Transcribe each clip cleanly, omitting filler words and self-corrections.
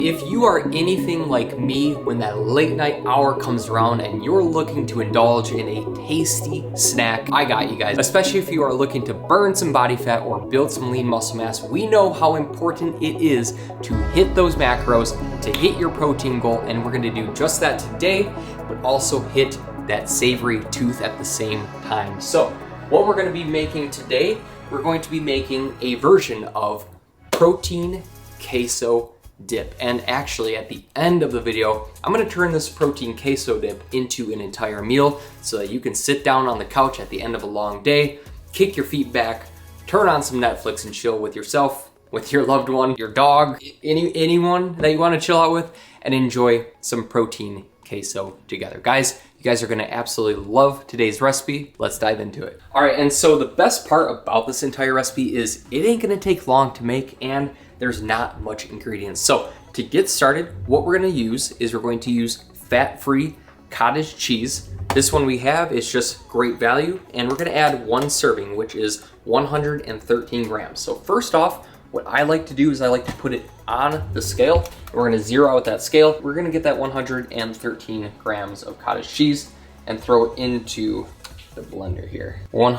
If you are anything like me when that late night hour comes around and you're looking to indulge in a tasty snack, I got you guys. Especially if you are looking to burn some body fat or build some lean muscle mass, we know how important it is to hit those macros, to hit your protein goal, and we're gonna do just that today, but also hit that savory tooth at the same time. So what we're gonna be making today, we're going to be making a version of protein queso dip. And actually at the end of the video, I'm gonna turn this protein queso dip into an entire meal so that you can sit down on the couch at the end of a long day, kick your feet back, turn on some Netflix and chill with yourself, with your loved one, your dog, anyone that you wanna chill out with, and enjoy some protein queso together. Guys, you guys are gonna absolutely love today's recipe. Let's dive into it. All right, and so the best part about this entire recipe is it ain't gonna take long to make and there's not much ingredients. So to get started, what we're gonna use is we're going to use fat-free cottage cheese. This one we have is just great value, and we're gonna add 1 serving, which is 113 grams. So first off, what I like to do is I like to put it on the scale. We're gonna zero out that scale. We're gonna get that 113 grams of cottage cheese and throw it into the blender here. We're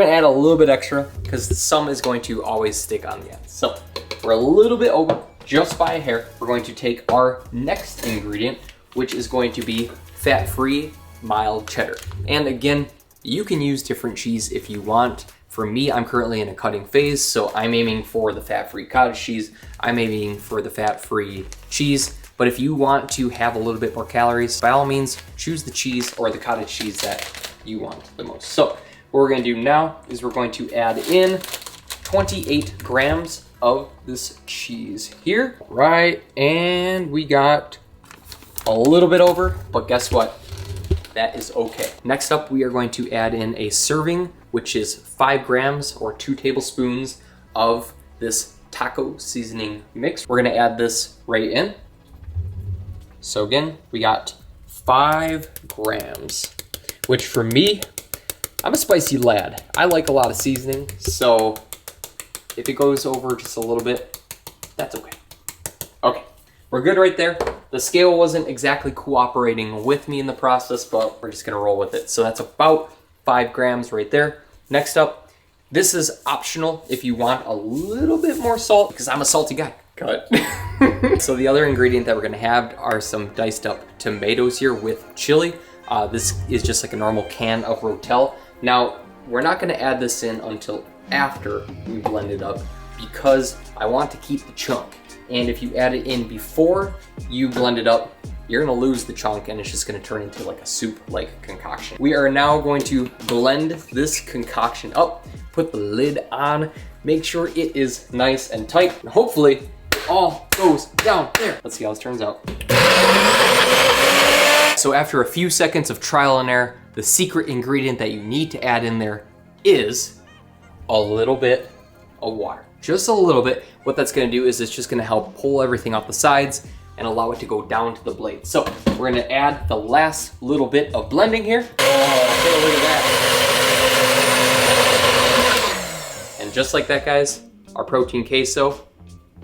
gonna add a little bit extra because some is going to always stick on the end. So we're a little bit over, just by a hair. We're going to take our next ingredient, which is going to be fat-free mild cheddar. And again, you can use different cheese if you want. For me, I'm currently in a cutting phase, so I'm aiming for the fat-free cottage cheese. I'm aiming for the fat-free cheese. But if you want to have a little bit more calories, by all means, choose the cheese or the cottage cheese that you want the most. So what we're gonna do now is we're going to add in 28 grams of this cheese here. Right, and we got a little bit over, but guess what? That is okay. Next up, we are going to add in a serving, which is 5 grams or 2 tablespoons of this taco seasoning mix. We're gonna add this right in. So again, we got 5 grams, which for me, I'm a spicy lad. I like a lot of seasoning, so if it goes over just a little bit, that's okay. Okay, we're good right there. The scale wasn't exactly cooperating with me in the process, but we're just gonna roll with it. So that's about 5 grams right there. Next up, this is optional if you want a little bit more salt, because I'm a salty guy. Cut. So the other ingredient that we're gonna have are some diced up tomatoes here with chili. This is just like a normal can of Rotel. Now, we're not gonna add this in until after we blend it up because I want to keep the chunk. And if you add it in before you blend it up, you're gonna lose the chunk and it's just gonna turn into like a soup-like concoction. We are now going to blend this concoction up, put the lid on, make sure it is nice and tight, and hopefully it all goes down there. Let's see how this turns out. So after a few seconds of trial and error, the secret ingredient that you need to add in there is a little bit of water. Just a little bit. What that's gonna do is it's just gonna help pull everything off the sides and allow it to go down to the blade. So we're gonna add the last little bit of blending here. Oh, take a look at that. And just like that, guys, our protein queso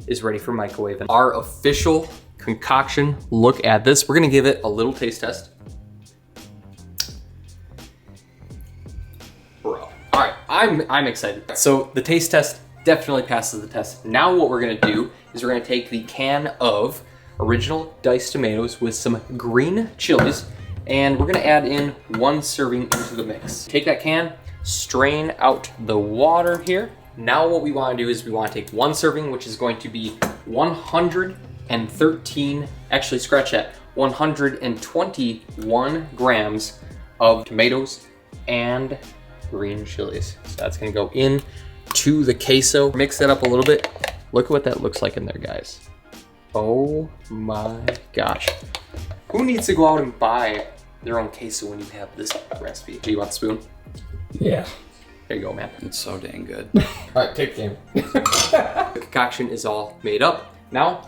is ready for microwaving. Our official concoction, look at this. We're gonna give it a little taste test. Bro, all right, I'm excited. So the taste test definitely passes the test. Now what we're gonna do is we're gonna take the can of original diced tomatoes with some green chilies, and we're gonna add in 1 serving into the mix. Take that can, strain out the water here. Now what we wanna do is we wanna take 1 serving, which is going to be 113, actually scratch that, 121 grams of tomatoes and green chilies. So that's gonna go in to the queso. Mix that up a little bit. Look at what that looks like in there, guys. Oh my gosh. Who needs to go out and buy their own queso when you have this recipe? Do you want the spoon? Yeah. There you go, man. It's so dang good. All right, take the game. The concoction is all made up. Now,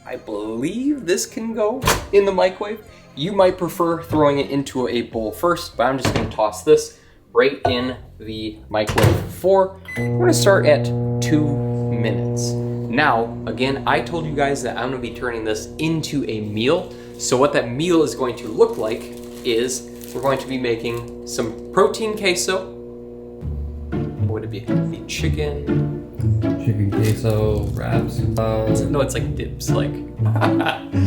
I believe this can go in the microwave. You might prefer throwing it into a bowl first, but I'm just gonna toss this right in the microwave for, we're gonna start at 2 minutes. Now, again, I told you guys that I'm gonna be turning this into a meal. So what that meal is going to look like is we're going to be making some protein queso. What would it be? The chicken queso wraps. No, it's like dips, like.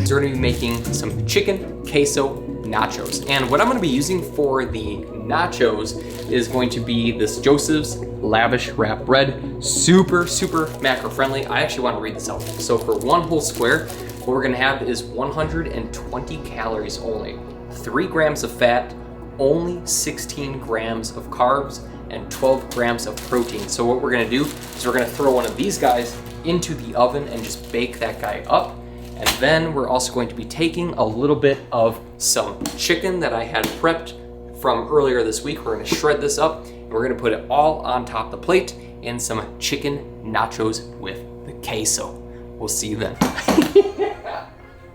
So we're gonna be making some chicken queso nachos. And what I'm gonna be using for the nachos is going to be this Joseph's Lavish Wrap Bread. Super, super macro friendly. I actually wanna read this out. So for one whole square, what we're gonna have is 120 calories only, 3 grams of fat, only 16 grams of carbs, and 12 grams of protein. So what we're gonna do is we're gonna throw one of these guys into the oven and just bake that guy up. And then we're also going to be taking a little bit of some chicken that I had prepped from earlier this week. We're gonna shred this up and we're gonna put it all on top of the plate and some chicken nachos with the queso. We'll see you then.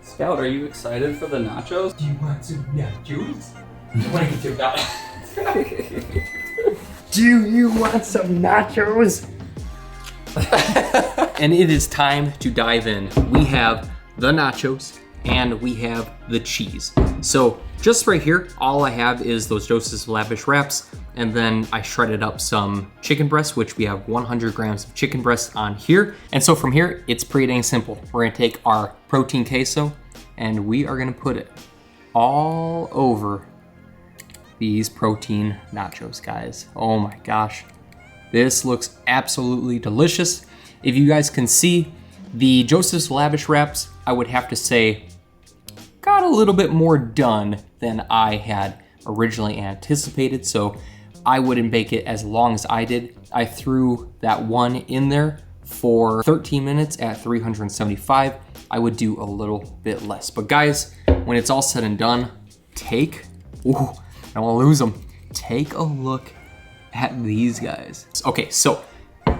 Scout, are you excited for the nachos? Do you want some nachos? What do you got? Do you want some nachos? And it is time to dive in. We have the nachos and we have the cheese. So just right here, all I have is those Joseph's Lavish Wraps, and then I shredded up some chicken breasts, which we have 100 grams of chicken breasts on here. And so from here, it's pretty dang simple. We're gonna take our protein queso and we are gonna put it all over these protein nachos, guys. Oh my gosh. This looks absolutely delicious. If you guys can see, the Joseph's Lavish Wraps, I would have to say, got a little bit more done than I had originally anticipated, so I wouldn't bake it as long as I did. I threw that one in there for 13 minutes at 375. I would do a little bit less. But guys, when it's all said and done, I don't wanna lose them. Take a look at these guys. Okay, so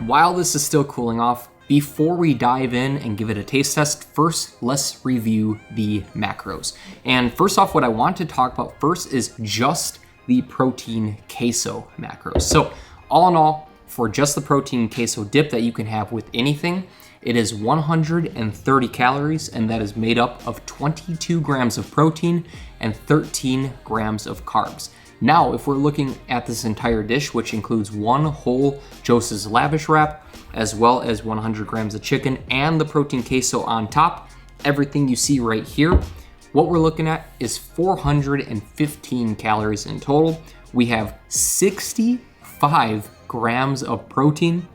while this is still cooling off, before we dive in and give it a taste test, first let's review the macros. And first off, what I want to talk about first is just the protein queso macros. So all in all, for just the protein queso dip that you can have with anything, it is 130 calories, and that is made up of 22 grams of protein and 13 grams of carbs. Now, if we're looking at this entire dish, which includes one whole Joseph's Lavish Wrap, as well as 100 grams of chicken and the protein queso on top, everything you see right here, what we're looking at is 415 calories in total. We have 65 grams of protein,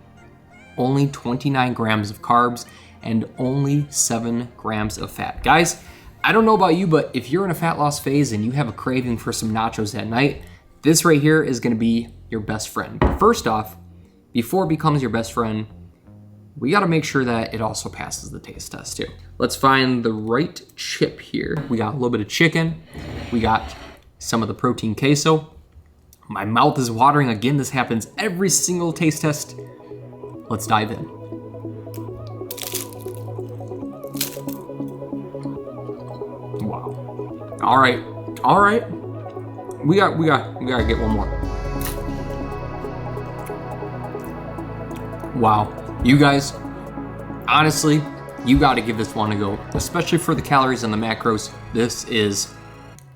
only 29 grams of carbs, and only 7 grams of fat. Guys, I don't know about you, but if you're in a fat loss phase and you have a craving for some nachos at night, this right here is gonna be your best friend. First off, before it becomes your best friend, we gotta make sure that it also passes the taste test too. Let's find the right chip here. We got a little bit of chicken. We got some of the protein queso. My mouth is watering again. This happens every single taste test. Let's dive in. Wow. All right. We gotta get one more. Wow. You guys, honestly, you gotta give this one a go, especially for the calories and the macros. This is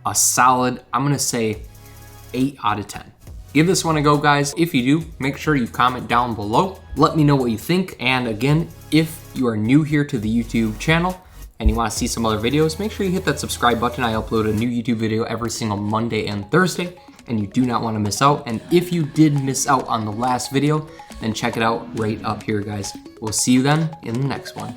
a solid, I'm gonna say 8 out of 10. Give this one a go, guys. If you do, make sure you comment down below. Let me know what you think. And again, if you are new here to the YouTube channel and you wanna see some other videos, make sure you hit that subscribe button. I upload a new YouTube video every single Monday and Thursday, and you do not wanna miss out. And if you did miss out on the last video, then check it out right up here, guys. We'll see you then in the next one.